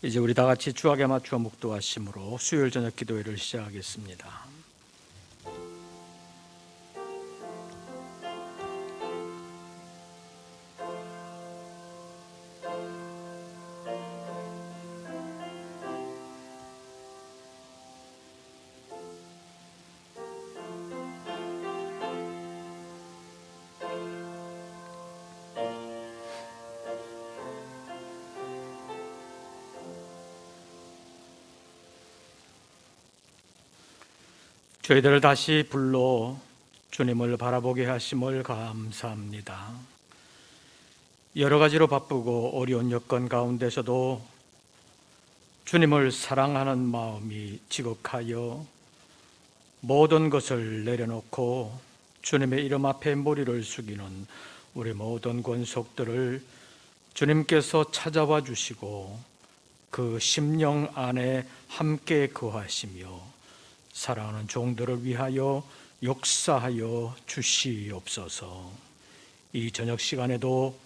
이제 우리 다 같이 주악에 맞추어 묵도하심으로 수요일 저녁 기도회를 시작하겠습니다. 저희들을 다시 불러 주님을 바라보게 하심을 감사합니다. 여러 가지로 바쁘고 어려운 여건 가운데서도 주님을 사랑하는 마음이 지극하여 모든 것을 내려놓고 주님의 이름 앞에 머리를 숙이는 우리 모든 권속들을 주님께서 찾아와 주시고 그 심령 안에 함께 거하시며 사랑하는 종들을 위하여 역사하여 주시옵소서. 이 저녁 시간에도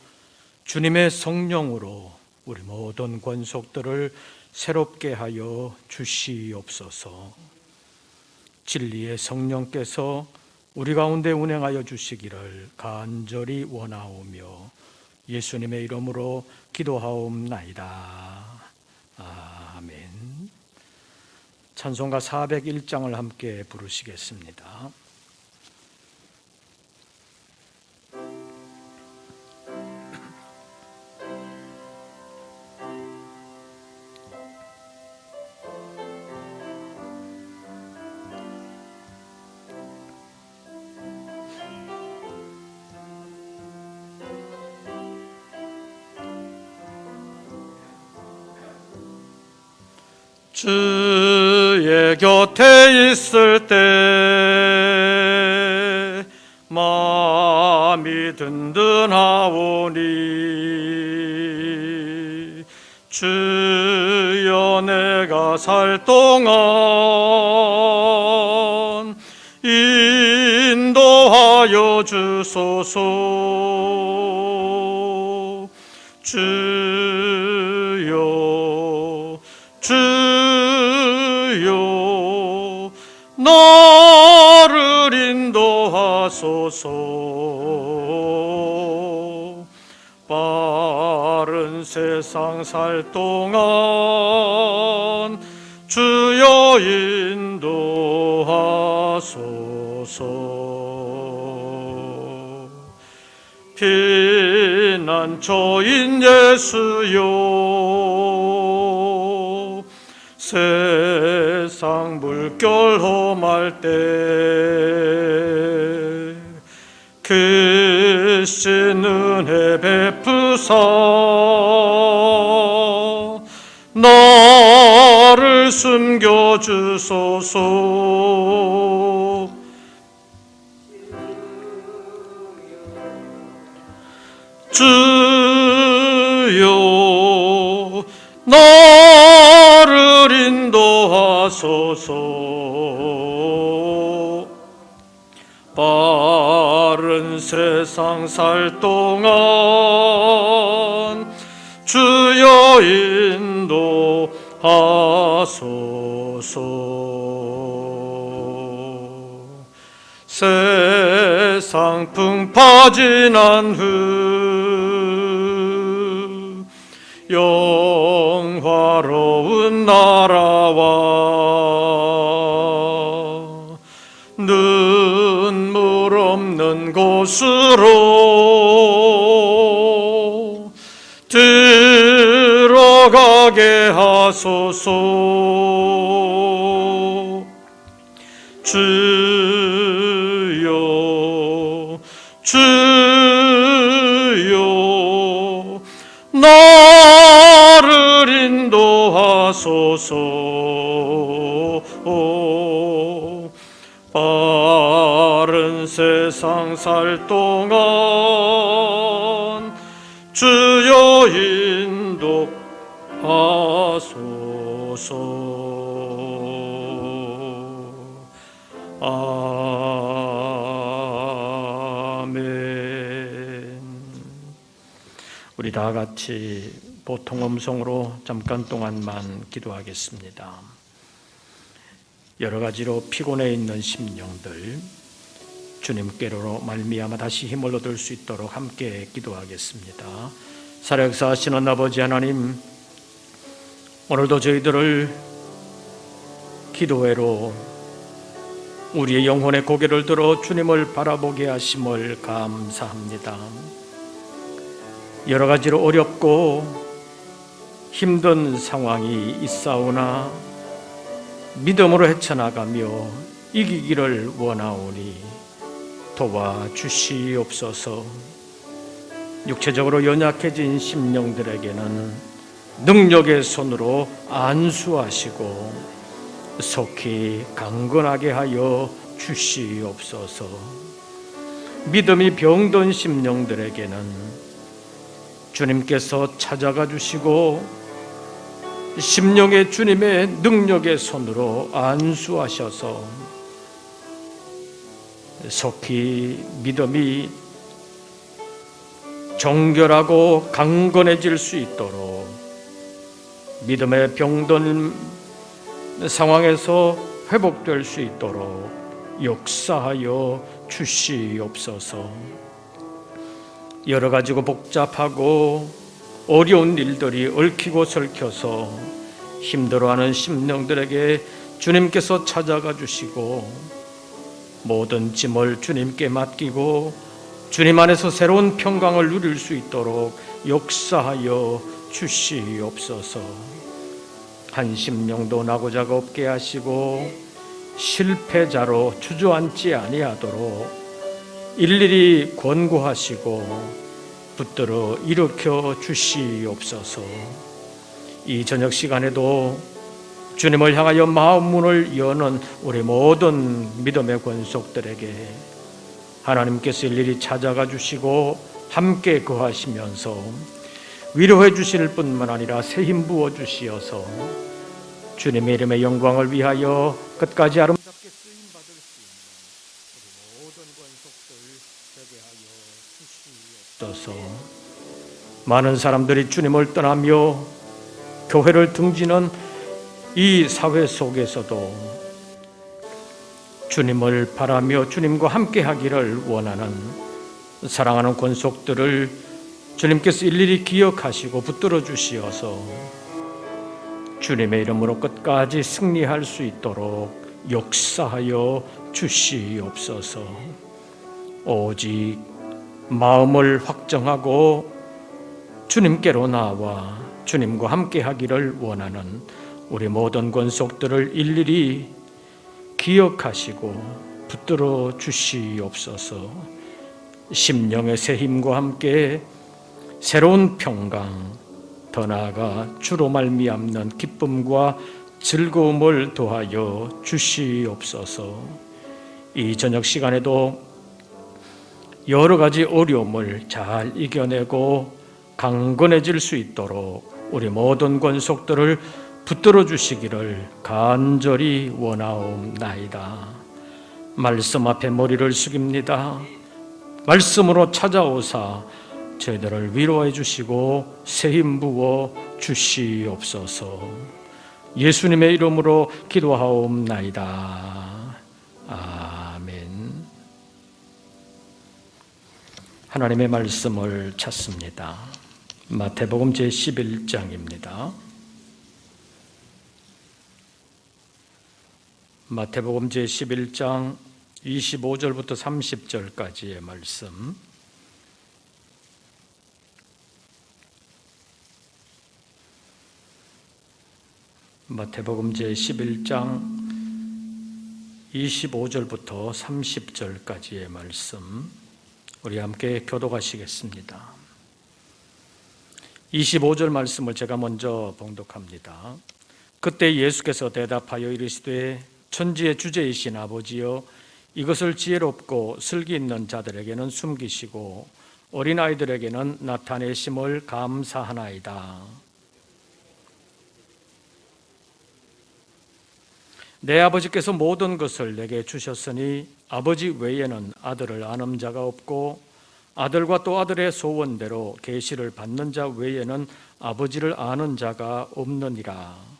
주님의 성령으로 우리 모든 권속들을 새롭게 하여 주시옵소서. 진리의 성령께서 우리 가운데 운행하여 주시기를 간절히 원하오며 예수님의 이름으로 기도하옵나이다. 아멘. 찬송가 401장을 함께 부르시겠습니다. 주의 곁에 있을 때 마음이 든든하오니 주여 내가 살 동안 인도하여 주소서. 주여 나를 인도하소서. 빠른 세상 살 동안 주여 인도하소서. 피난처인 예수여 세상 물결 험할 때 크신 은혜 베푸사 나를 숨겨주소서. 주여 나를 인도하소서. 빠른 세상 살 동안 주여 인도하소서. 세상 풍파 지난 후 영화로운 나라와 눈물 없는 곳으로 들어가게 하소서. 주여 나를 인도하소서. 빠른 세상 살 동안 주여 인도하소서. 아멘. 우리 다 같이 보통 음성으로 잠깐 동안만 기도하겠습니다. 여러 가지로 피곤해 있는 심령들 주님께로 말미암아 다시 힘을 얻을 수 있도록 함께 기도하겠습니다. 살아역사하시는 아버지 하나님, 오늘도 저희들을 기도회로 우리의 영혼의 고개를 들어 주님을 바라보게 하심을 감사합니다. 여러 가지로 어렵고 힘든 상황이 있사오나 믿음으로 헤쳐나가며 이기기를 원하오니 도와주시옵소서. 육체적으로 연약해진 심령들에게는 능력의 손으로 안수하시고 속히 강건하게 하여 주시옵소서. 믿음이 병든 심령들에게는 주님께서 찾아가 주시고 심령의 주님의 능력의 손으로 안수하셔서 속히 믿음이 정결하고 강건해질 수 있도록 믿음의 병든 상황에서 회복될 수 있도록 역사하여 주시옵소서. 여러 가지고 복잡하고 어려운 일들이 얽히고 설켜서 힘들어하는 심령들에게 주님께서 찾아가 주시고 모든 짐을 주님께 맡기고 주님 안에서 새로운 평강을 누릴 수 있도록 역사하여 주시옵소서. 한 심령도 나고자가 없게 하시고 실패자로 주저앉지 아니하도록 일일이 권고하시고 붙들어 일으켜 주시옵소서. 이 저녁 시간에도 주님을 향하여 마음 문을 여는 우리 모든 믿음의 권속들에게 하나님께서 일일이 찾아가 주시고 함께 거하시면서 위로해 주실 뿐만 아니라 새 힘 부어 주시어서 주님의 이름의 영광을 위하여 끝까지 아름답게 쓰임 받을 수 있는 우리 모든 권속들 되게 하여 주시옵소서. 많은 사람들이 주님을 떠나며 교회를 등지는 이 사회 속에서도 주님을 바라며 주님과 함께 하기를 원하는 사랑하는 권속들을 주님께서 일일이 기억하시고 붙들어 주시어서 주님의 이름으로 끝까지 승리할 수 있도록 역사하여 주시옵소서. 오직 마음을 확정하고 주님께로 나와 주님과 함께 하기를 원하는 우리 모든 권속들을 일일이 기억하시고 붙들어 주시옵소서. 심령의 새 힘과 함께 새로운 평강, 더 나아가 주로 말미암는 기쁨과 즐거움을 더하여 주시옵소서. 이 저녁 시간에도 여러 가지 어려움을 잘 이겨내고 강건해질 수 있도록 우리 모든 권속들을 붙들어 주시기를 간절히 원하옵나이다. 말씀 앞에 머리를 숙입니다. 말씀으로 찾아오사 저희들을 위로해 주시고 새 힘 부어 주시옵소서. 예수님의 이름으로 기도하옵나이다. 아멘. 하나님의 말씀을 찾습니다. 마태복음 제11장입니다. 마태복음 제11장 25절부터 30절까지의 말씀. 마태복음 제11장 25절부터 30절까지의 말씀 우리 함께 교독하시겠습니다. 25절 말씀을 제가 먼저 봉독합니다. 그때 예수께서 대답하여 이르시되 천지의 주제이신 아버지여, 이것을 지혜롭고 슬기 있는 자들에게는 숨기시고 어린아이들에게는 나타내심을 감사하나이다. 내 아버지께서 모든 것을 내게 주셨으니 아버지 외에는 아들을 아는 자가 없고 아들과 또 아들의 소원대로 계시를 받는 자 외에는 아버지를 아는 자가 없느니라.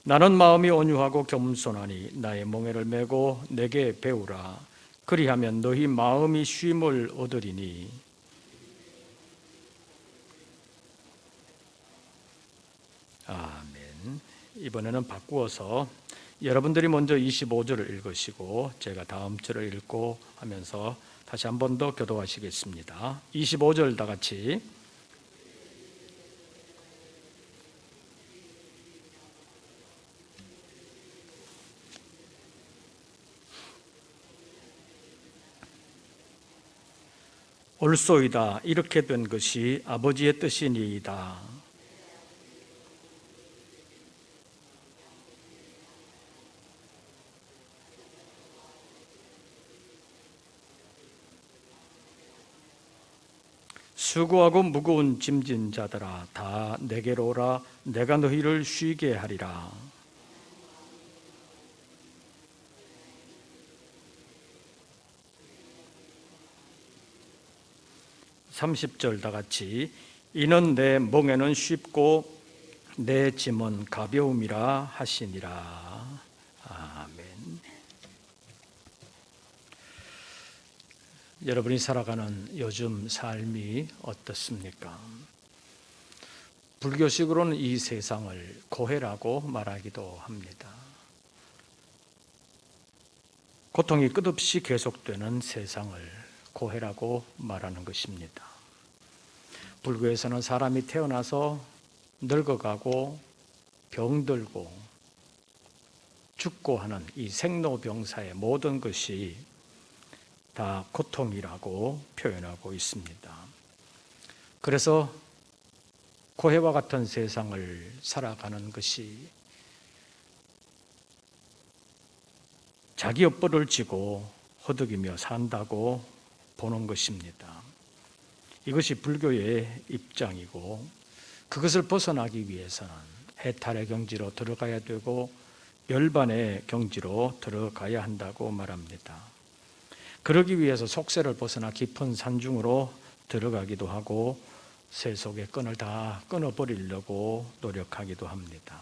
나는 마음이 온유하고 겸손하니 나의 멍에를 메고 내게 배우라. 그리하면 너희 마음이 쉼을 얻으리니. 아멘. 이번에는 바꾸어서 여러분들이 먼저 25절을 읽으시고 제가 다음 절을 읽고 하면서 다시 한 번 더 교도하시겠습니다. 25절 다 같이. 옳소이다. 이렇게 된 것이 아버지의 뜻이니이다. '수고하고 무거운 짐진 자들아 다 내게로 오라. 내가 너희를 쉬게 하리라.' 30절 다 같이. '이는 내 멍에는 쉽고 내 짐은 가벼움이라 하시니라.' 아멘. 여러분이 살아가는 요즘 삶이 어떻습니까? 불교식으로는 이 세상을 고해라고 말하기도 합니다. 고통이 끝없이 계속되는 세상을 고해라고 말하는 것입니다. 불교에서는 사람이 태어나서 늙어가고 병들고 죽고 하는 이 생로병사의 모든 것이 다 고통이라고 표현하고 있습니다. 그래서 고해와 같은 세상을 살아가는 것이 자기 엿벌을 쥐고 허덕이며 산다고 보는 것입니다. 이것이 불교의 입장이고 그것을 벗어나기 위해서는 해탈의 경지로 들어가야 되고 열반의 경지로 들어가야 한다고 말합니다. 그러기 위해서 속세를 벗어나 깊은 산중으로 들어가기도 하고 세속의 끈을 다 끊어버리려고 노력하기도 합니다.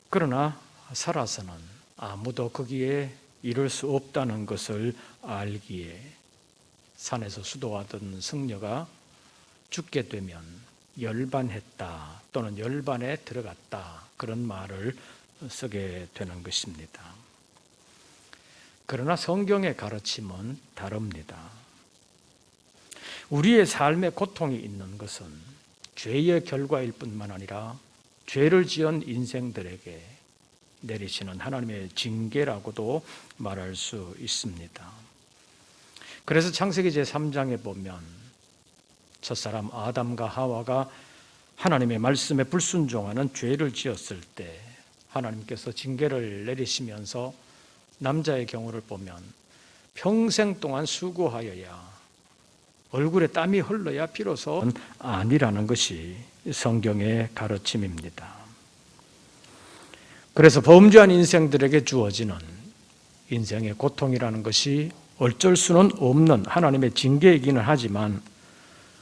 그러나 살아서는 아무도 거기에 이를 수 없다는 것을 알기에 산에서 수도하던 승려가 죽게 되면 열반했다 또는 열반에 들어갔다 그런 말을 쓰게 되는 것입니다. 그러나 성경의 가르침은 다릅니다. 우리의 삶에 고통이 있는 것은 죄의 결과일 뿐만 아니라 죄를 지은 인생들에게 내리시는 하나님의 징계라고도 말할 수 있습니다. 그래서 창세기 제3장에 보면 첫사람 아담과 하와가 하나님의 말씀에 불순종하는 죄를 지었을 때 하나님께서 징계를 내리시면서 남자의 경우를 보면 평생 동안 수고하여야 얼굴에 땀이 흘러야 비로소 아니라는 것이 성경의 가르침입니다. 그래서 범죄한 인생들에게 주어지는 인생의 고통이라는 것이 어쩔 수는 없는 하나님의 징계이기는 하지만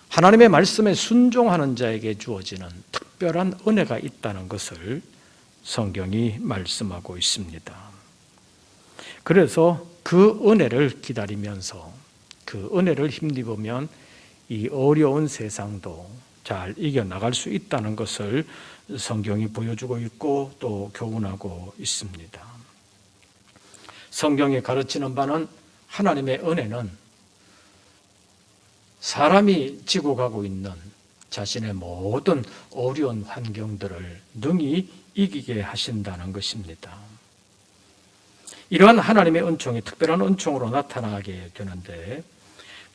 하나님의 말씀에 순종하는 자에게 주어지는 특별한 은혜가 있다는 것을 성경이 말씀하고 있습니다. 그래서 그 은혜를 기다리면서 그 은혜를 힘입으면 이 어려운 세상도 잘 이겨나갈 수 있다는 것을 성경이 보여주고 있고 또 교훈하고 있습니다. 성경이 가르치는 바는 하나님의 은혜는 사람이 지고 가고 있는 자신의 모든 어려운 환경들을 능히 이기게 하신다는 것입니다. 이러한 하나님의 은총이 특별한 은총으로 나타나게 되는데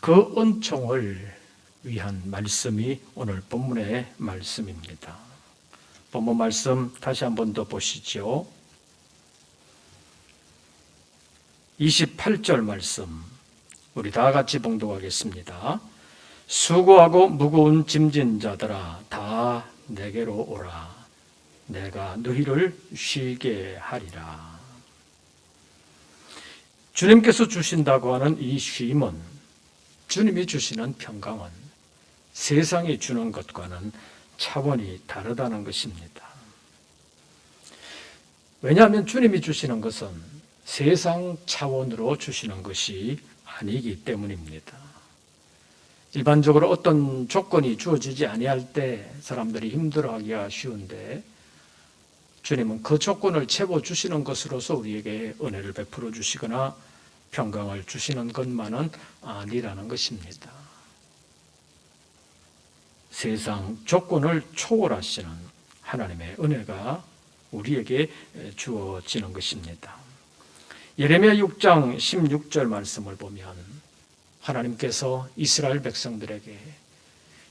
그 은총을 위한 말씀이 오늘 본문의 말씀입니다. 본문 말씀 다시 한 번 더 보시죠. 28절 말씀 우리 다 같이 봉독하겠습니다. 수고하고 무거운 짐진 자들아 다 내게로 오라. 내가 너희를 쉬게 하리라. 주님께서 주신다고 하는 이 쉼은, 주님이 주시는 평강은 세상이 주는 것과는 차원이 다르다는 것입니다. 왜냐하면 주님이 주시는 것은 세상 차원으로 주시는 것이 아니기 때문입니다. 일반적으로 어떤 조건이 주어지지 아니할 때 사람들이 힘들어하기가 쉬운데, 주님은 그 조건을 채워주시는 것으로서 우리에게 은혜를 베풀어 주시거나 평강을 주시는 것만은 아니라는 것입니다. 세상 조건을 초월하시는 하나님의 은혜가 우리에게 주어지는 것입니다. 예레미야 6장 16절 말씀을 보면 하나님께서 이스라엘 백성들에게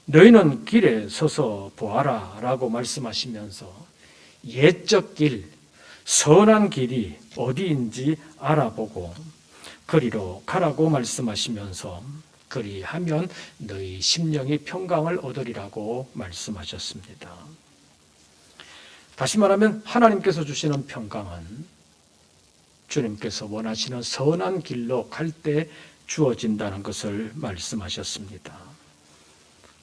너희는 길에 서서 보아라 라고 말씀하시면서 옛적 길, 선한 길이 어디인지 알아보고 그리로 가라고 말씀하시면서 그리하면 너희 심령이 평강을 얻으리라고 말씀하셨습니다. 다시 말하면 하나님께서 주시는 평강은 주님께서 원하시는 선한 길로 갈 때 주어진다는 것을 말씀하셨습니다.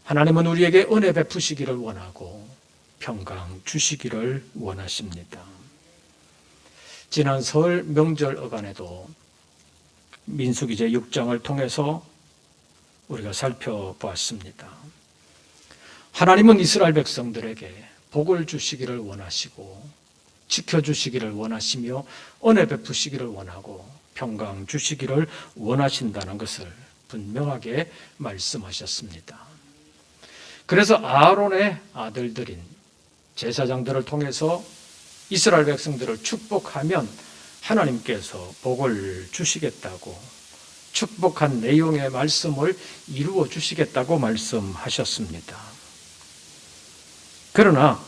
하나님은 우리에게 은혜 베푸시기를 원하고 평강 주시기를 원하십니다. 지난 설 명절 어간에도 민수기 제6장을 통해서 우리가 살펴보았습니다. 하나님은 이스라엘 백성들에게 복을 주시기를 원하시고 지켜주시기를 원하시며 은혜 베푸시기를 원하고 평강 주시기를 원하신다는 것을 분명하게 말씀하셨습니다. 그래서 아론의 아들들인 제사장들을 통해서 이스라엘 백성들을 축복하면 하나님께서 복을 주시겠다고, 축복한 내용의 말씀을 이루어 주시겠다고 말씀하셨습니다. 그러나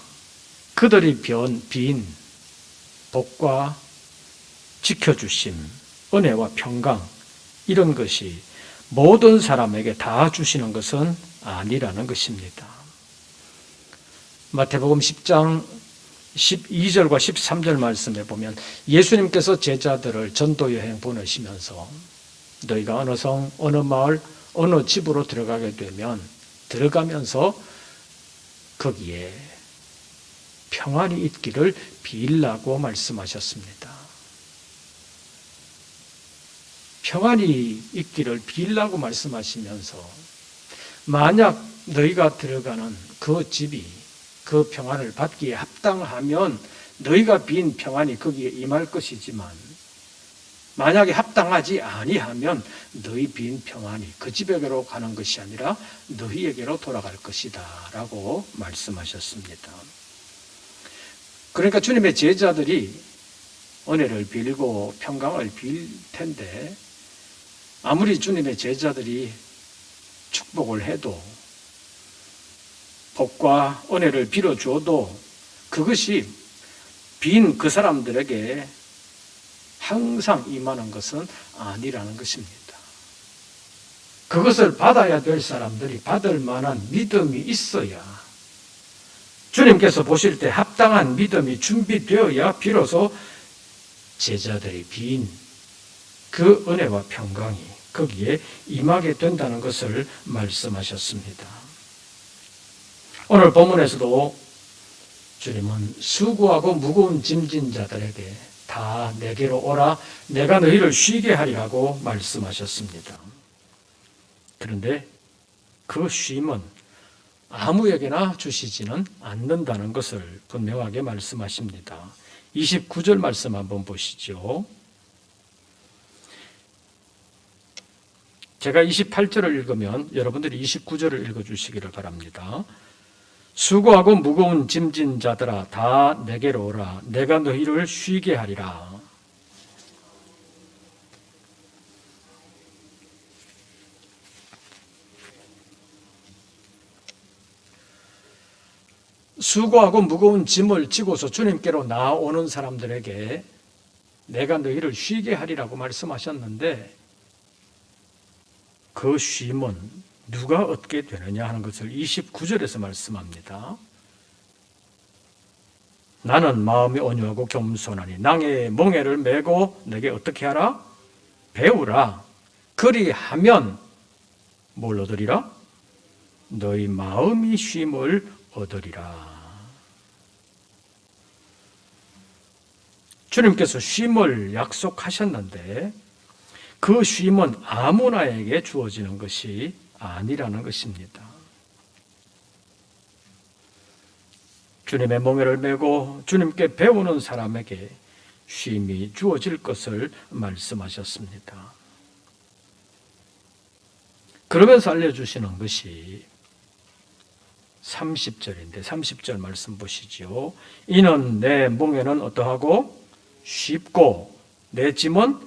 그들이 빈 복과 지켜주심, 은혜와 평강, 이런 것이 모든 사람에게 다 주시는 것은 아니라는 것입니다. 마태복음 10장 12절과 13절 말씀에 보면 예수님께서 제자들을 전도여행 보내시면서 너희가 어느 성, 어느 마을, 어느 집으로 들어가게 되면 들어가면서 거기에 평안이 있기를 빌라고 말씀하셨습니다. 평안이 있기를 빌라고 말씀하시면서 만약 너희가 들어가는 그 집이 그 평안을 받기에 합당하면 너희가 빈 평안이 거기에 임할 것이지만 만약에 합당하지 아니하면 너희 빈 평안이 그 집에게로 가는 것이 아니라 너희에게로 돌아갈 것이다 라고 말씀하셨습니다. 그러니까 주님의 제자들이 은혜를 빌고 평강을 빌 텐데 아무리 주님의 제자들이 축복을 해도 복과 은혜를 빌어주어도 그것이 빈 그 사람들에게 항상 임하는 것은 아니라는 것입니다. 그것을 받아야 될 사람들이 받을 만한 믿음이 있어야, 주님께서 보실 때 합당한 믿음이 준비되어야 비로소 제자들이 빈 그 은혜와 평강이 거기에 임하게 된다는 것을 말씀하셨습니다. 오늘 본문에서도 주님은 수고하고 무거운 짐진 자들에게 다 내게로 오라, 내가 너희를 쉬게 하리라고 말씀하셨습니다. 그런데 그 쉼은 아무에게나 주시지는 않는다는 것을 분명하게 말씀하십니다. 29절 말씀 한번 보시죠. 제가 28절을 읽으면 여러분들이 29절을 읽어주시기를 바랍니다. 수고하고 무거운 짐진 자들아 다 내게로 오라, 내가 너희를 쉬게 하리라. 수고하고 무거운 짐을 지고서 주님께로 나오는 사람들에게 내가 너희를 쉬게 하리라고 말씀하셨는데 그 쉼은 누가 얻게 되느냐 하는 것을 29절에서 말씀합니다. 나는 마음이 온유하고 겸손하니 낭의 멍에를 메고 내게 어떻게 하라? 배우라. 그리하면 뭘 얻으리라? 너희 마음이 쉼을 얻으리라. 주님께서 쉼을 약속하셨는데 그 쉼은 아무나에게 주어지는 것이 아니라는 것입니다. 주님의 멍에를 메고 주님께 배우는 사람에게 쉼이 주어질 것을 말씀하셨습니다. 그러면서 알려주시는 것이 30절인데 30절 말씀 보시죠. 이는 내 멍에는 어떠하고 쉽고 내 짐은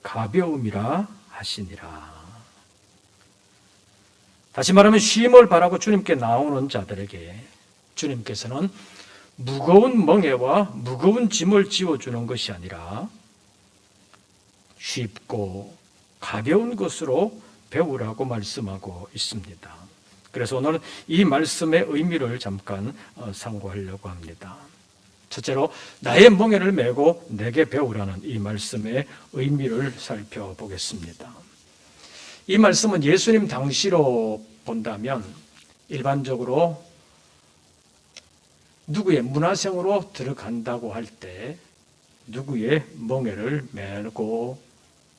가벼움이라 하시니라. 다시 말하면 쉼을 바라고 주님께 나오는 자들에게 주님께서는 무거운 멍에와 무거운 짐을 지워주는 것이 아니라 쉽고 가벼운 것으로 배우라고 말씀하고 있습니다. 그래서 오늘은 이 말씀의 의미를 잠깐 상고하려고 합니다. 첫째로 나의 멍에를 메고 내게 배우라는 이 말씀의 의미를 살펴보겠습니다. 이 말씀은 예수님 당시로 본다면 일반적으로 누구의 문화생으로 들어간다고 할 때 누구의 멍에를 메고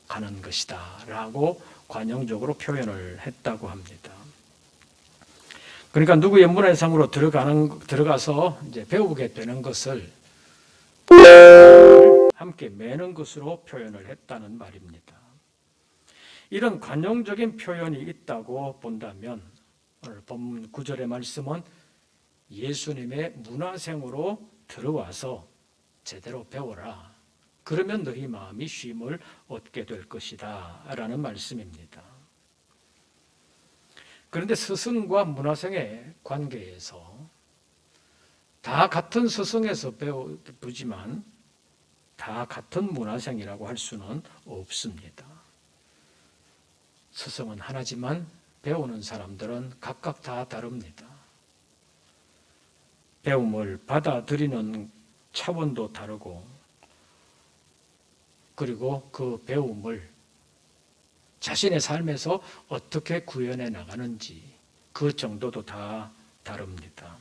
가는 것이다 라고 관용적으로 표현을 했다고 합니다. 그러니까 누구의 문화생으로 들어가서 이제 배우게 되는 것을 함께 매는 것으로 표현을 했다는 말입니다. 이런 관용적인 표현이 있다고 본다면 오늘 본문 9절의 말씀은 예수님의 문화생으로 들어와서 제대로 배워라. 그러면 너희 마음이 쉼을 얻게 될 것이다 라는 말씀입니다. 그런데 스승과 문화생의 관계에서 다 같은 스승에서 배우지만 다 같은 문화생이라고 할 수는 없습니다. 스승은 하나지만 배우는 사람들은 각각 다 다릅니다. 배움을 받아들이는 차원도 다르고 그리고 그 배움을 자신의 삶에서 어떻게 구현해 나가는지 그 정도도 다 다릅니다.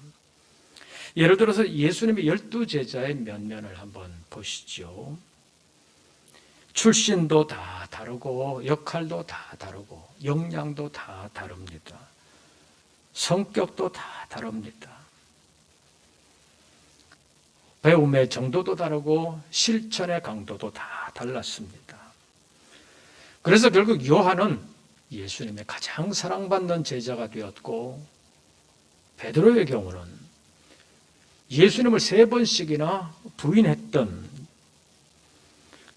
예를 들어서 예수님의 12제자의 면면을 한번 보시죠. 출신도 다 다르고 역할도 다 다르고 역량도 다 다릅니다. 성격도 다 다릅니다. 배움의 정도도 다르고 실천의 강도도 다 달랐습니다. 그래서 결국 요한은 예수님의 가장 사랑받는 제자가 되었고 베드로의 경우는 예수님을 3번씩이나 부인했던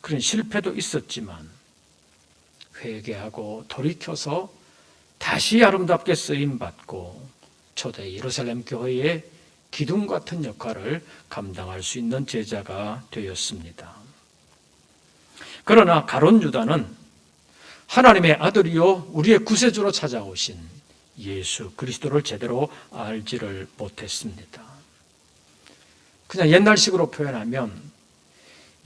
그런 실패도 있었지만 회개하고 돌이켜서 다시 아름답게 쓰임받고 초대 예루살렘 교회의 기둥 같은 역할을 감당할 수 있는 제자가 되었습니다. 그러나 가룟 유다는 하나님의 아들이요 우리의 구세주로 찾아오신 예수 그리스도를 제대로 알지를 못했습니다. 그냥 옛날식으로 표현하면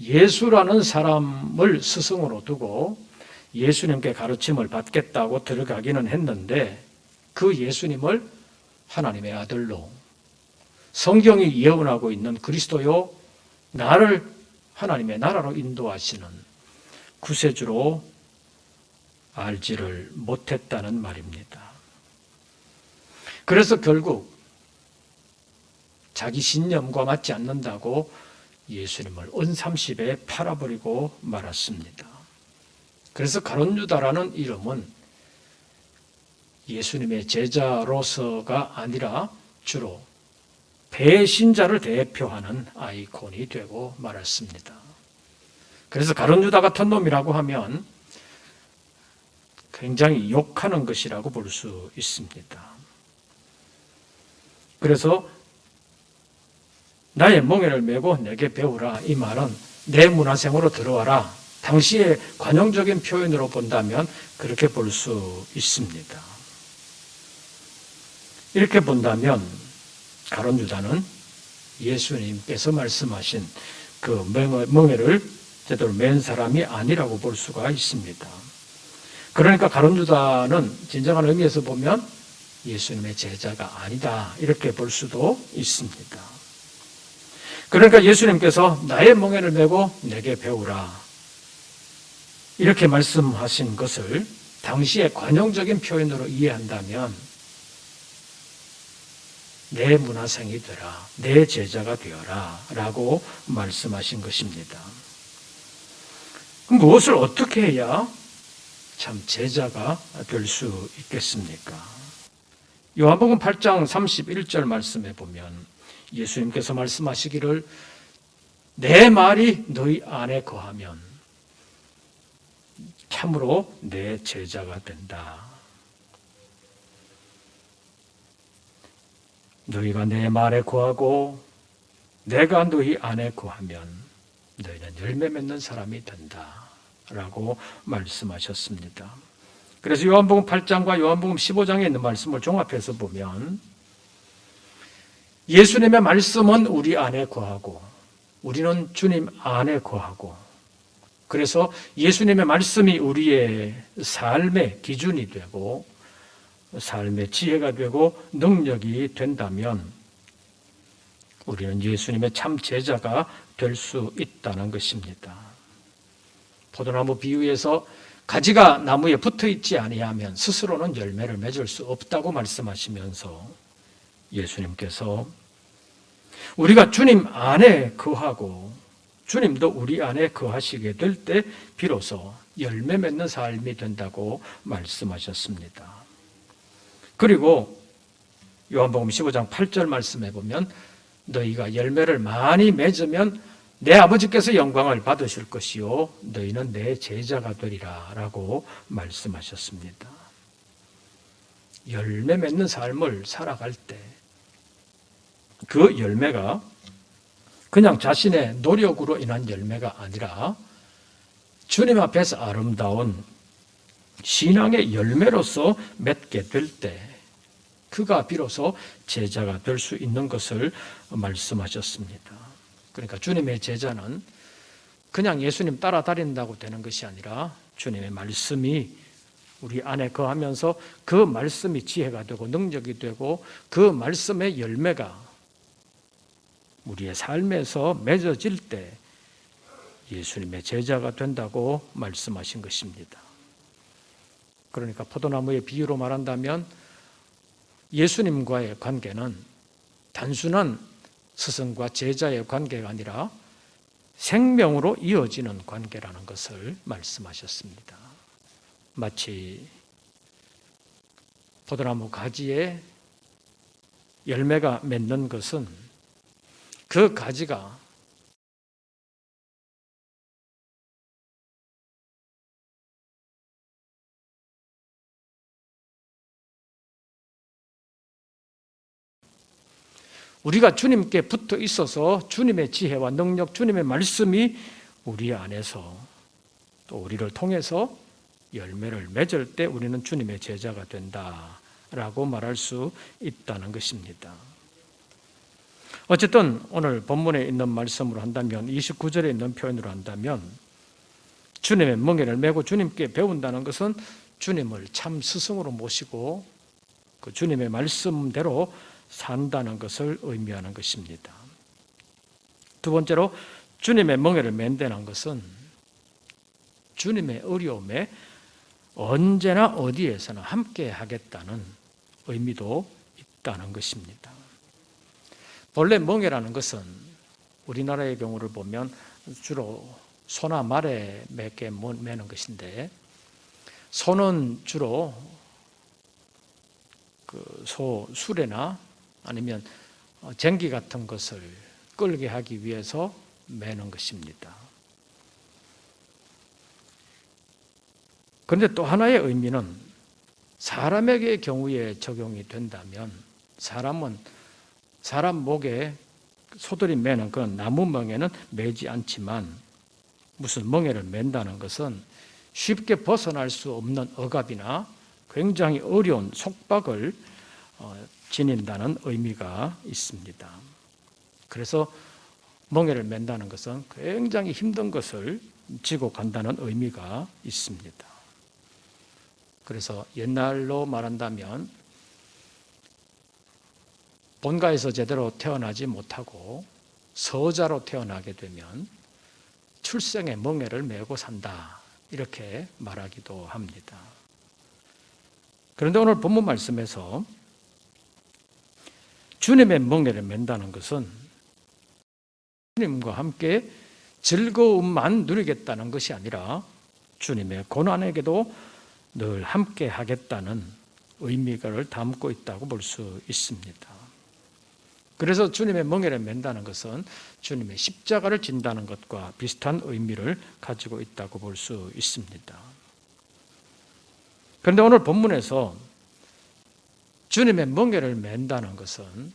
예수라는 사람을 스승으로 두고 예수님께 가르침을 받겠다고 들어가기는 했는데 그 예수님을 하나님의 아들로 성경이 예언하고 있는 그리스도요 나를 하나님의 나라로 인도하시는 구세주로 알지를 못했다는 말입니다. 그래서 결국 자기 신념과 맞지 않는다고 예수님을 은30에 팔아버리고 말았습니다. 그래서 가룟 유다라는 이름은 예수님의 제자로서가 아니라 주로 배신자를 대표하는 아이콘이 되고 말았습니다. 그래서 가룟 유다 같은 놈이라고 하면 굉장히 욕하는 것이라고 볼 수 있습니다. 그래서 나의 멍에를 메고 내게 배우라 이 말은 내 문화생으로 들어와라. 당시의 관용적인 표현으로 본다면 그렇게 볼 수 있습니다. 이렇게 본다면 가룟 유다는 예수님께서 말씀하신 그 멍에를 제대로 맨 사람이 아니라고 볼 수가 있습니다. 그러니까 가룟 유다는 진정한 의미에서 보면 예수님의 제자가 아니다 이렇게 볼 수도 있습니다. 그러니까 예수님께서 나의 멍에를 메고 내게 배우라 이렇게 말씀하신 것을 당시의 관용적인 표현으로 이해한다면 내 문화생이 되라, 내 제자가 되어라 라고 말씀하신 것입니다. 그럼 무엇을 어떻게 해야 참 제자가 될 수 있겠습니까? 요한복음 8장 31절 말씀에 보면 예수님께서 말씀하시기를 내 말이 너희 안에 거하면 참으로 내 제자가 된다. 너희가 내 말에 거하고 내가 너희 안에 거하면 너희는 열매 맺는 사람이 된다 라고 말씀하셨습니다. 그래서 요한복음 8장과 요한복음 15장에 있는 말씀을 종합해서 보면 예수님의 말씀은 우리 안에 거하고 우리는 주님 안에 거하고 그래서 예수님의 말씀이 우리의 삶의 기준이 되고 삶의 지혜가 되고 능력이 된다면 우리는 예수님의 참 제자가 될 수 있다는 것입니다. 포도나무 비유에서 가지가 나무에 붙어 있지 아니하면 스스로는 열매를 맺을 수 없다고 말씀하시면서 예수님께서 우리가 주님 안에 거하고 주님도 우리 안에 거하시게 될 때 비로소 열매 맺는 삶이 된다고 말씀하셨습니다. 그리고 요한복음 15장 8절 말씀해 보면 너희가 열매를 많이 맺으면 내 아버지께서 영광을 받으실 것이요 너희는 내 제자가 되리라 라고 말씀하셨습니다. 열매 맺는 삶을 살아갈 때 그 열매가 그냥 자신의 노력으로 인한 열매가 아니라 주님 앞에서 아름다운 신앙의 열매로서 맺게 될 때 그가 비로소 제자가 될 수 있는 것을 말씀하셨습니다. 그러니까 주님의 제자는 그냥 예수님 따라다닌다고 되는 것이 아니라 주님의 말씀이 우리 안에 거하면서 그 말씀이 지혜가 되고 능력이 되고 그 말씀의 열매가 우리의 삶에서 맺어질 때 예수님의 제자가 된다고 말씀하신 것입니다. 그러니까 포도나무의 비유로 말한다면 예수님과의 관계는 단순한 스승과 제자의 관계가 아니라 생명으로 이어지는 관계라는 것을 말씀하셨습니다. 마치 포도나무 가지에 열매가 맺는 것은 그 가지가 우리가 주님께 붙어 있어서 주님의 지혜와 능력, 주님의 말씀이 우리 안에서 또 우리를 통해서 열매를 맺을 때 우리는 주님의 제자가 된다라고 말할 수 있다는 것입니다. 어쨌든 오늘 본문에 있는 말씀으로 한다면 29절에 있는 표현으로 한다면 주님의 멍에를 메고 주님께 배운다는 것은 주님을 참 스승으로 모시고 그 주님의 말씀대로 산다는 것을 의미하는 것입니다. 두 번째로 주님의 멍에를 맨다는 것은 주님의 어려움에 언제나 어디에서나 함께 하겠다는 의미도 있다는 것입니다. 본래 멍에라는 것은 우리나라의 경우를 보면 주로 소나 말에 매게 매는 것인데 소는 주로 그 소 수레나 아니면 쟁기 같은 것을 끌게 하기 위해서 매는 것입니다. 그런데 또 하나의 의미는 사람에게 경우에 적용이 된다면 사람 목에 소들이 매는 그 나무 멍에는 매지 않지만 무슨 멍에를 맨다는 것은 쉽게 벗어날 수 없는 억압이나 굉장히 어려운 속박을 지닌다는 의미가 있습니다. 그래서 멍에를 맨다는 것은 굉장히 힘든 것을 지고 간다는 의미가 있습니다. 그래서 옛날로 말한다면 본가에서 제대로 태어나지 못하고 서자로 태어나게 되면 출생의 멍에를 메고 산다, 이렇게 말하기도 합니다. 그런데 오늘 본문 말씀에서 주님의 멍에를 맨다는 것은 주님과 함께 즐거움만 누리겠다는 것이 아니라 주님의 고난에게도 늘 함께 하겠다는 의미를 담고 있다고 볼 수 있습니다. 그래서 주님의 멍에를 맨다는 것은 주님의 십자가를 진다는 것과 비슷한 의미를 가지고 있다고 볼 수 있습니다. 그런데 오늘 본문에서 주님의 멍에를 맨다는 것은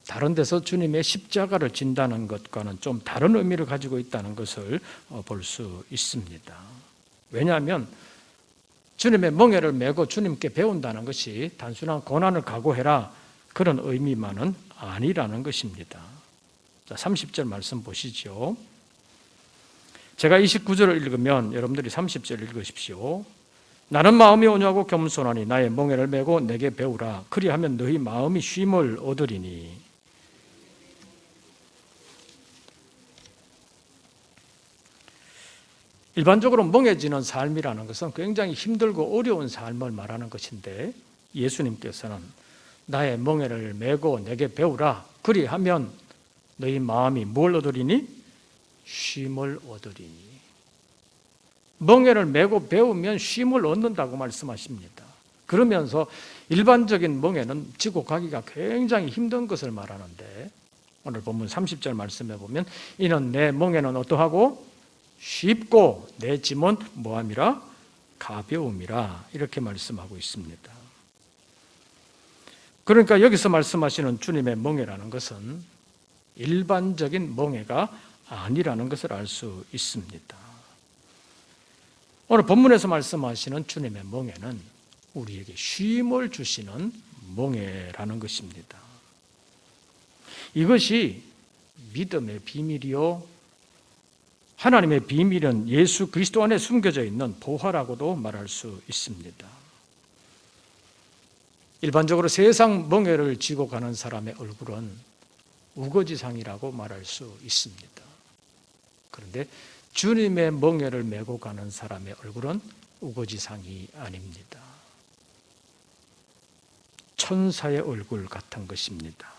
다른 데서 주님의 십자가를 진다는 것과는 좀 다른 의미를 가지고 있다는 것을 볼 수 있습니다. 왜냐하면 주님의 멍에를 메고 주님께 배운다는 것이 단순한 고난을 각오해라, 그런 의미만은 아니라는 것입니다. 자, 30절 말씀 보시죠. 제가 29절을 읽으면 여러분들이 30절 읽으십시오. 나는 마음이 온유하고 겸손하니 나의 멍에를 메고 내게 배우라. 그리하면 너희 마음이 쉼을 얻으리니. 일반적으로 멍해지는 삶이라는 것은 굉장히 힘들고 어려운 삶을 말하는 것인데, 예수님께서는 나의 멍에를 메고 내게 배우라. 그리하면 너희 마음이 뭘 얻으리니? 쉼을 얻으리니. 멍에를 메고 배우면 쉼을 얻는다고 말씀하십니다. 그러면서 일반적인 멍에는 지고 가기가 굉장히 힘든 것을 말하는데, 오늘 본문 30절 말씀해 보면 이는 내 멍에는 어떠하고 쉽고 내 짐은 뭐함이라? 가벼움이라, 이렇게 말씀하고 있습니다. 그러니까 여기서 말씀하시는 주님의 멍에라는 것은 일반적인 멍에가 아니라는 것을 알 수 있습니다. 오늘 본문에서 말씀하시는 주님의 멍에는 우리에게 쉼을 주시는 멍에라는 것입니다. 이것이 믿음의 비밀이요, 하나님의 비밀은 예수 그리스도 안에 숨겨져 있는 보화라고도 말할 수 있습니다. 일반적으로 세상 멍에를 지고 가는 사람의 얼굴은 우거지상이라고 말할 수 있습니다. 그런데 주님의 멍에를 메고 가는 사람의 얼굴은 우거지상이 아닙니다. 천사의 얼굴 같은 것입니다.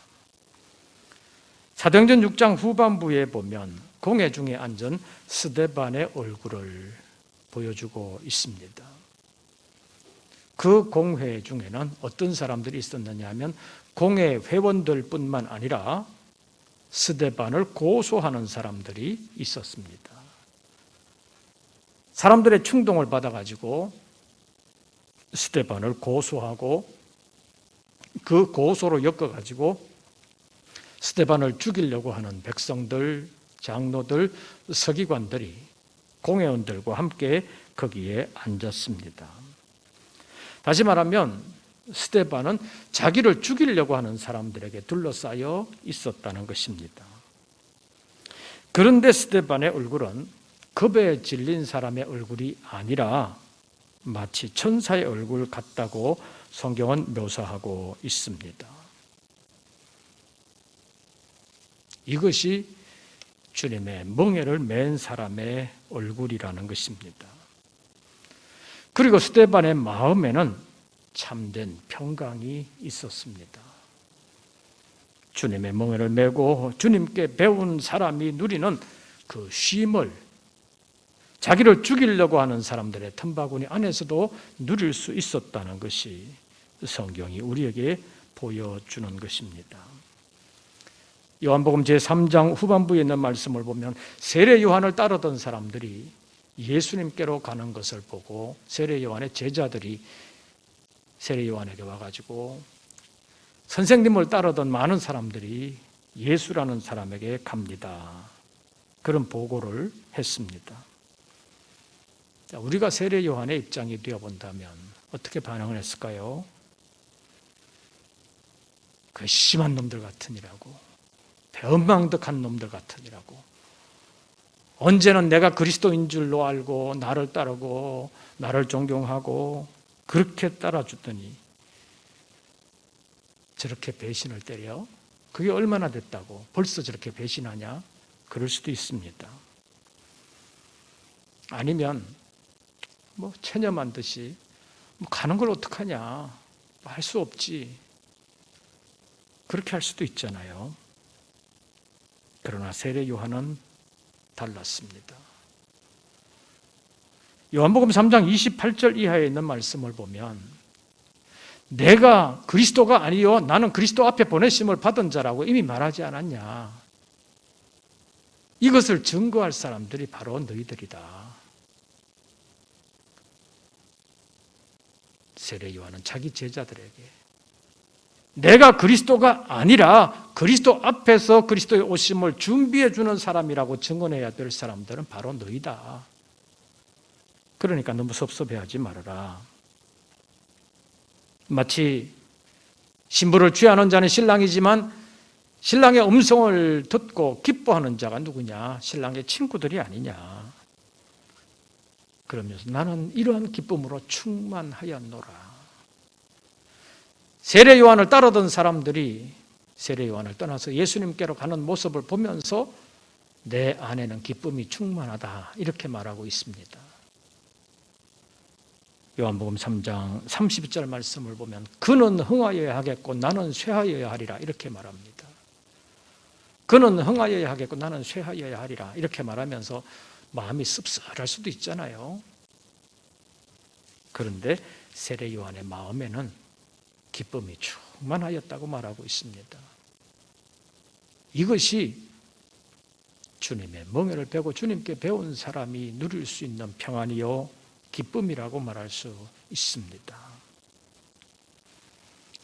사도행전 6장 후반부에 보면 공회 중에 앉은 스데반의 얼굴을 보여주고 있습니다. 그 공회 중에는 어떤 사람들이 있었느냐 하면 공회 회원들뿐만 아니라 스데반을 고소하는 사람들이 있었습니다. 사람들의 충동을 받아가지고 스데반을 고소하고 그 고소로 엮어가지고 스데반을 죽이려고 하는 백성들, 장로들, 서기관들이 공회원들과 함께 거기에 앉았습니다. 다시 말하면 스데반은 자기를 죽이려고 하는 사람들에게 둘러싸여 있었다는 것입니다. 그런데 스데반의 얼굴은 겁에 질린 사람의 얼굴이 아니라 마치 천사의 얼굴 같다고 성경은 묘사하고 있습니다. 이것이 주님의 멍에를 맨 사람의 얼굴이라는 것입니다. 그리고 스데반의 마음에는 참된 평강이 있었습니다. 주님의 멍에를 메고 주님께 배운 사람이 누리는 그 쉼을 자기를 죽이려고 하는 사람들의 틈바구니 안에서도 누릴 수 있었다는 것이 성경이 우리에게 보여주는 것입니다. 요한복음 제3장 후반부에 있는 말씀을 보면 세례 요한을 따르던 사람들이 예수님께로 가는 것을 보고 세례 요한의 제자들이 세례 요한에게 와가지고 선생님을 따르던 많은 사람들이 예수라는 사람에게 갑니다. 그런 보고를 했습니다. 우리가 세례 요한의 입장이 되어본다면 어떻게 반응을 했을까요? 그 심한 놈들 같으니라고, 배은망덕한 놈들 같으니라고, 언제는 내가 그리스도인 줄로 알고 나를 따르고 나를 존경하고 그렇게 따라주더니 저렇게 배신을 때려? 그게 얼마나 됐다고 벌써 저렇게 배신하냐? 그럴 수도 있습니다. 아니면 뭐 체념한 듯이 뭐 가는 걸 어떡하냐? 할 수 없지. 그렇게 할 수도 있잖아요. 그러나 세례 요한은 달랐습니다. 요한복음 3장 28절 이하에 있는 말씀을 보면 내가 그리스도가 아니요 나는 그리스도 앞에 보내심을 받은 자라고 이미 말하지 않았냐. 이것을 증거할 사람들이 바로 너희들이다. 세례 요한은 자기 제자들에게 내가 그리스도가 아니라 그리스도 앞에서 그리스도의 오심을 준비해 주는 사람이라고 증언해야 될 사람들은 바로 너희다. 그러니까 너무 섭섭해하지 말아라. 마치 신부를 취하는 자는 신랑이지만 신랑의 음성을 듣고 기뻐하는 자가 누구냐? 신랑의 친구들이 아니냐? 그러면서 나는 이러한 기쁨으로 충만하였노라. 세례 요한을 따르던 사람들이 세례 요한을 떠나서 예수님께로 가는 모습을 보면서 내 안에는 기쁨이 충만하다 이렇게 말하고 있습니다. 요한복음 3장 30절 말씀을 보면 그는 흥하여야 하겠고 나는 쇠하여야 하리라 이렇게 말합니다. 그는 흥하여야 하겠고 나는 쇠하여야 하리라 이렇게 말하면서 마음이 씁쓸할 수도 있잖아요. 그런데 세례 요한의 마음에는 기쁨이 충만하였다고 말하고 있습니다. 이것이 주님의 멍에를 베고 주님께 배운 사람이 누릴 수 있는 평안이요 기쁨이라고 말할 수 있습니다.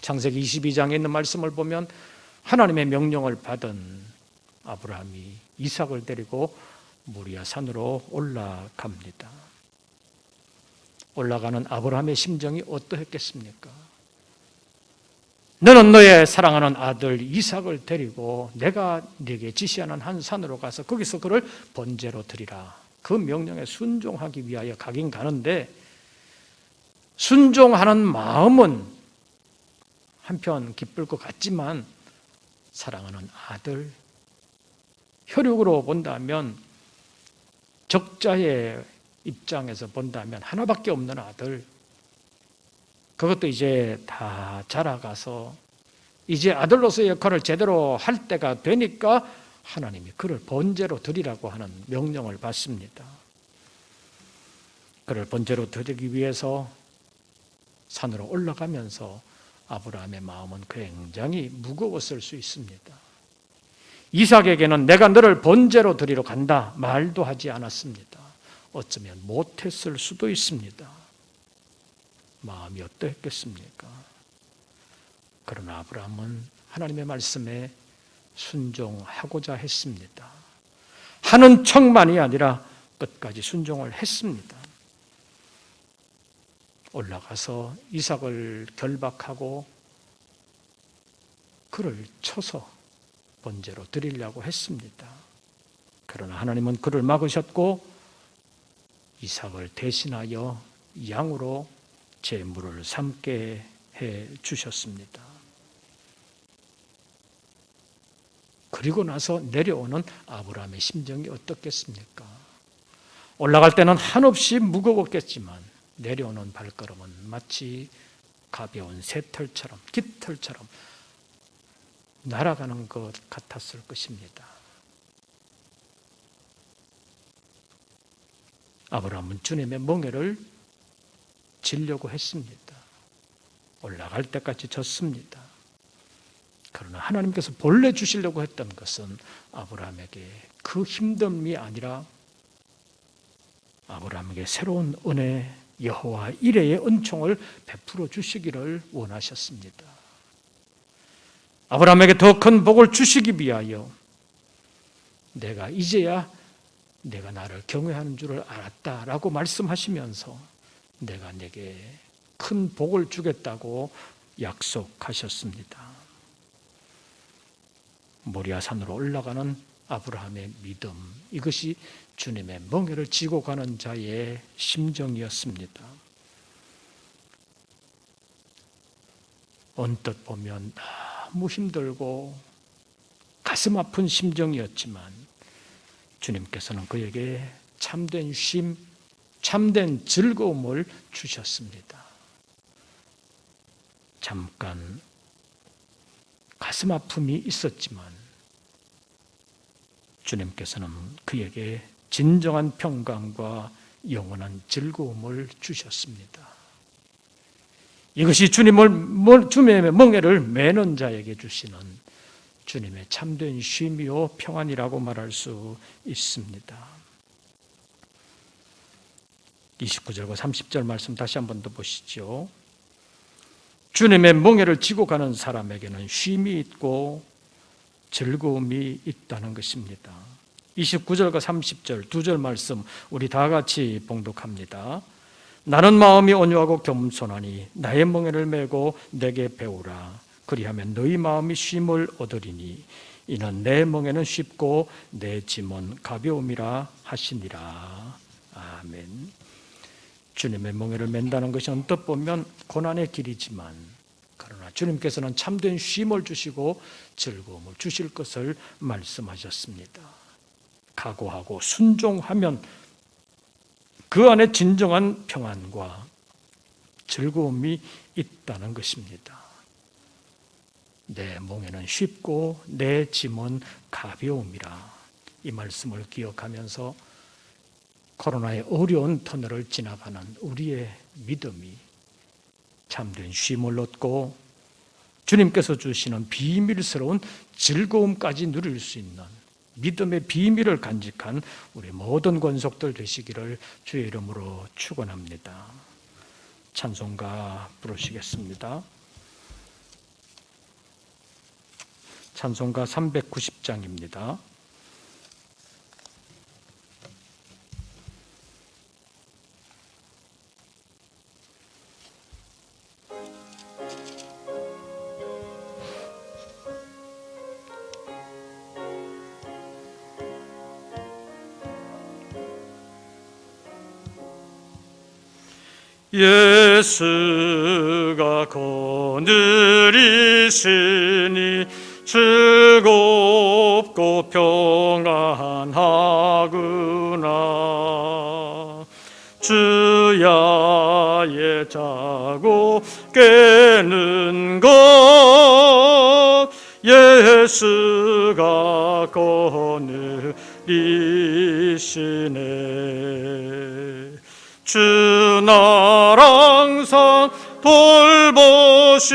창세기 22장에 있는 말씀을 보면 하나님의 명령을 받은 아브라함이 이삭을 데리고 모리아 산으로 올라갑니다. 올라가는 아브라함의 심정이 어떠했겠습니까? 너는 너의 사랑하는 아들 이삭을 데리고 내가 네게 지시하는 한 산으로 가서 거기서 그를 번제로 드리라. 그 명령에 순종하기 위하여 가긴 가는데 순종하는 마음은 한편 기쁠 것 같지만 사랑하는 아들, 혈육으로 본다면 적자의 입장에서 본다면 하나밖에 없는 아들, 그것도 이제 다 자라가서 이제 아들로서의 역할을 제대로 할 때가 되니까 하나님이 그를 번제로 드리라고 하는 명령을 받습니다. 그를 번제로 드리기 위해서 산으로 올라가면서 아브라함의 마음은 굉장히 무거웠을 수 있습니다. 이삭에게는 내가 너를 번제로 드리러 간다 말도 하지 않았습니다. 어쩌면 못했을 수도 있습니다. 마음이 어떠했겠습니까? 그러나 아브라함은 하나님의 말씀에 순종하고자 했습니다. 하는 척만이 아니라 끝까지 순종을 했습니다. 올라가서 이삭을 결박하고 그를 쳐서 번제로 드리려고 했습니다. 그러나 하나님은 그를 막으셨고 이삭을 대신하여 양으로 제물을 삼게 해 주셨습니다. 그리고 나서 내려오는 아브라함의 심정이 어떻겠습니까? 올라갈 때는 한없이 무거웠겠지만 내려오는 발걸음은 마치 가벼운 새털처럼 깃털처럼 날아가는 것 같았을 것입니다. 아브라함은 주님의 멍에를 지려고 했습니다. 올라갈 때까지 졌습니다. 그러나 하나님께서 본래 주시려고 했던 것은 아브라함에게 그 힘듦이 아니라 아브라함에게 새로운 은혜, 여호와 이레의 은총을 베풀어 주시기를 원하셨습니다. 아브라함에게 더 큰 복을 주시기 위하여 내가 이제야 내가 나를 경외하는 줄을 알았다라고 말씀하시면서 내가 내게 큰 복을 주겠다고 약속하셨습니다. 모리아 산으로 올라가는 아브라함의 믿음, 이것이 주님의 멍에를 지고 가는 자의 심정이었습니다. 언뜻 보면 너무 힘들고 가슴 아픈 심정이었지만 주님께서는 그에게 참된 쉼, 참된 즐거움을 주셨습니다. 잠깐 가슴 아픔이 있었지만 주님께서는 그에게 진정한 평강과 영원한 즐거움을 주셨습니다. 이것이 주님의 멍에를 매는 자에게 주시는 주님의 참된 쉼이요 평안이라고 말할 수 있습니다. 29절과 30절 말씀 다시 한 번 더 보시죠. 주님의 멍에를 지고 가는 사람에게는 쉼이 있고 즐거움이 있다는 것입니다. 29절과 30절 두 절 말씀 우리 다 같이 봉독합니다. 나는 마음이 온유하고 겸손하니 나의 멍에를 메고 내게 배우라. 그리하면 너희 마음이 쉼을 얻으리니 이는 내 멍에는 쉽고 내 짐은 가벼움이라 하시니라. 아멘. 주님의 멍에를 맨다는 것이 언뜻 보면 고난의 길이지만 그러나 주님께서는 참된 쉼을 주시고 즐거움을 주실 것을 말씀하셨습니다. 각오하고 순종하면 그 안에 진정한 평안과 즐거움이 있다는 것입니다. 내 멍에는 쉽고 내 짐은 가벼움이라. 이 말씀을 기억하면서 코로나의 어려운 터널을 지나가는 우리의 믿음이 참된 쉼을 얻고 주님께서 주시는 비밀스러운 즐거움까지 누릴 수 있는 믿음의 비밀을 간직한 우리 모든 권속들 되시기를 주의 이름으로 축원합니다. 찬송가 부르시겠습니다. 찬송가 390장입니다. 예수가 거느리시니 즐겁고 평안하구나. 주야에 자고 깨는 것 예수가 거느리시네. 주 날 항상 돌보시고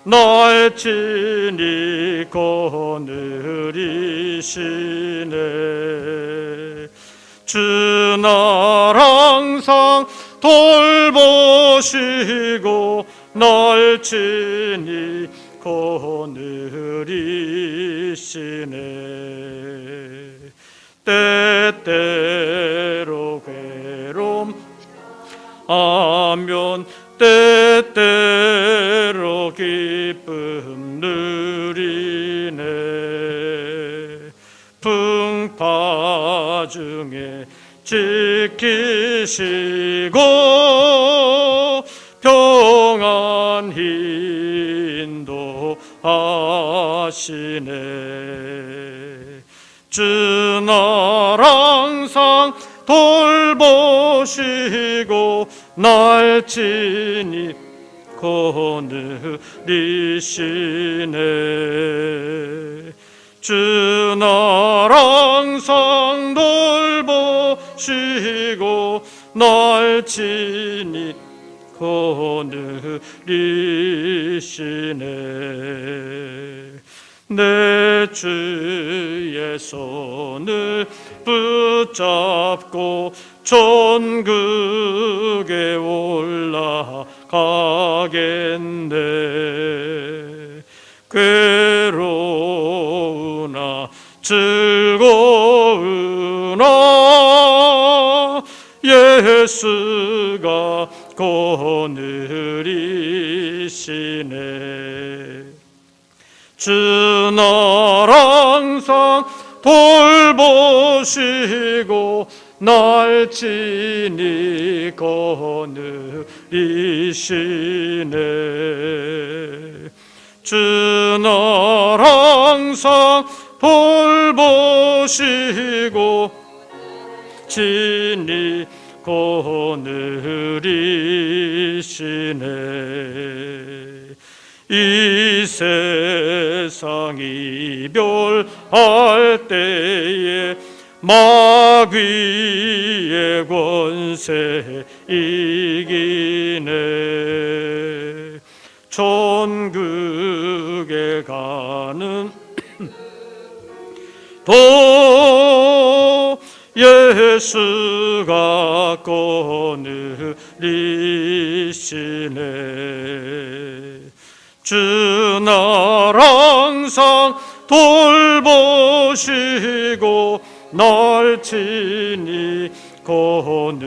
날 친히 거느리시네. 주 날 항상 돌보시고 날 친히 거느리시네. 때때로 괴로움하면 때때로 기쁨 누리네. 풍파 중에 지키시고 평안히 인도하시네. 주 날 항상 돌보시고 날 친히 거느리시네. 주 날 항상 돌보시고 날 친히 거느리시네. 내 주의 손을 붙잡고 천국에 올라가겠네. 괴로우나 즐거우나 예수가 거느리시네. 주 주 날 항상 돌보시고 날 친히 거느리시네. 주 날 항상 돌보시고 친히 거느리시네. 이 세상 이별할 때에 마귀의 권세 이기네. 천국에 가는 도 예수가 거느리시네. 주 날 항상 돌보시고 날 친히 거느리시네.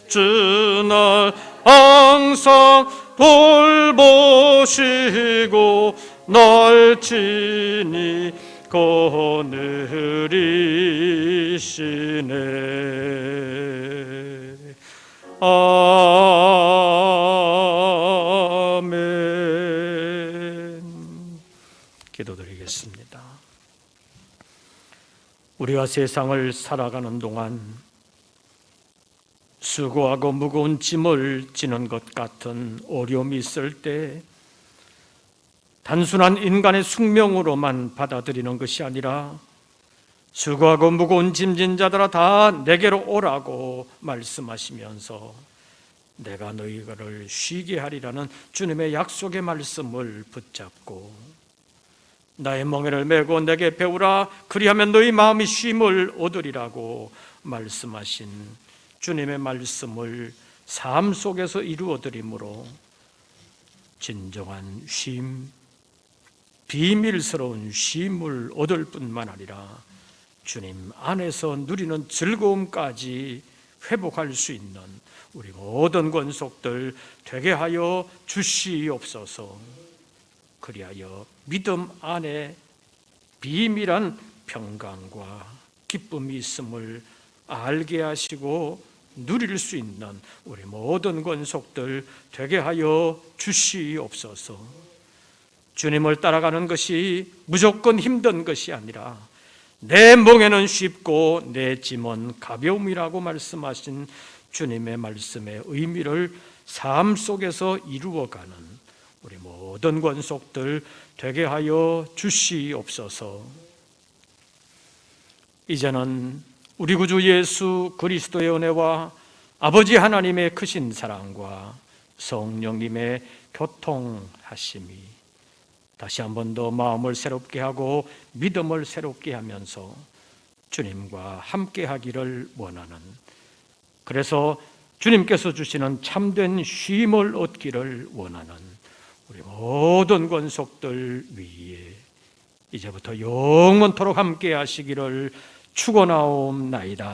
주 날 항상 돌보시고 날 친히 거느리시네. 아멘. 기도드리겠습니다. 우리가 세상을 살아가는 동안 수고하고 무거운 짐을 지는 것 같은 어려움이 있을 때 단순한 인간의 숙명으로만 받아들이는 것이 아니라 수고하고 무거운 짐진 자들아 다 내게로 오라고 말씀하시면서 내가 너희를 쉬게 하리라는 주님의 약속의 말씀을 붙잡고 나의 멍에를 메고 내게 배우라 그리하면 너희 마음이 쉼을 얻으리라고 말씀하신 주님의 말씀을 삶 속에서 이루어드림으로 진정한 쉼, 비밀스러운 쉼을 얻을 뿐만 아니라 주님 안에서 누리는 즐거움까지 회복할 수 있는 우리 모든 권속들 되게 하여 주시옵소서. 그리하여 믿음 안에 비밀한 평강과 기쁨이 있음을 알게 하시고 누릴 수 있는 우리 모든 권속들 되게 하여 주시옵소서. 주님을 따라가는 것이 무조건 힘든 것이 아니라 내 멍에는 쉽고 내 짐은 가벼움이라고 말씀하신 주님의 말씀의 의미를 삶 속에서 이루어가는 우리 모든 권속들 되게 하여 주시옵소서. 이제는 우리 구주 예수 그리스도의 은혜와 아버지 하나님의 크신 사랑과 성령님의 교통하심이 다시 한 번 더 마음을 새롭게 하고 믿음을 새롭게 하면서 주님과 함께 하기를 원하는, 그래서 주님께서 주시는 참된 쉼을 얻기를 원하는 우리 모든 권속들 위에 이제부터 영원토록 함께 하시기를 축원하옵나이다.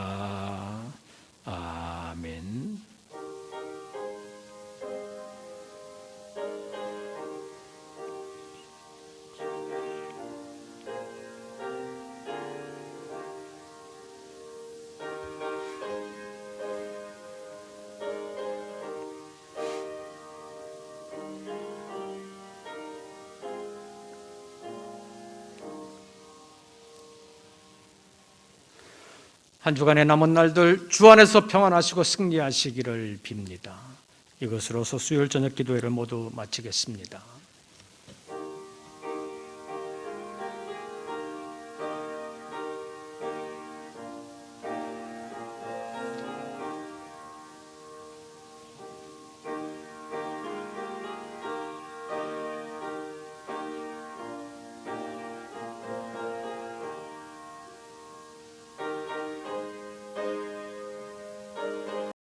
아멘. 한 주간의 남은 날들 주 안에서 평안하시고 승리하시기를 빕니다. 이것으로서 수요일 저녁 기도회를 모두 마치겠습니다.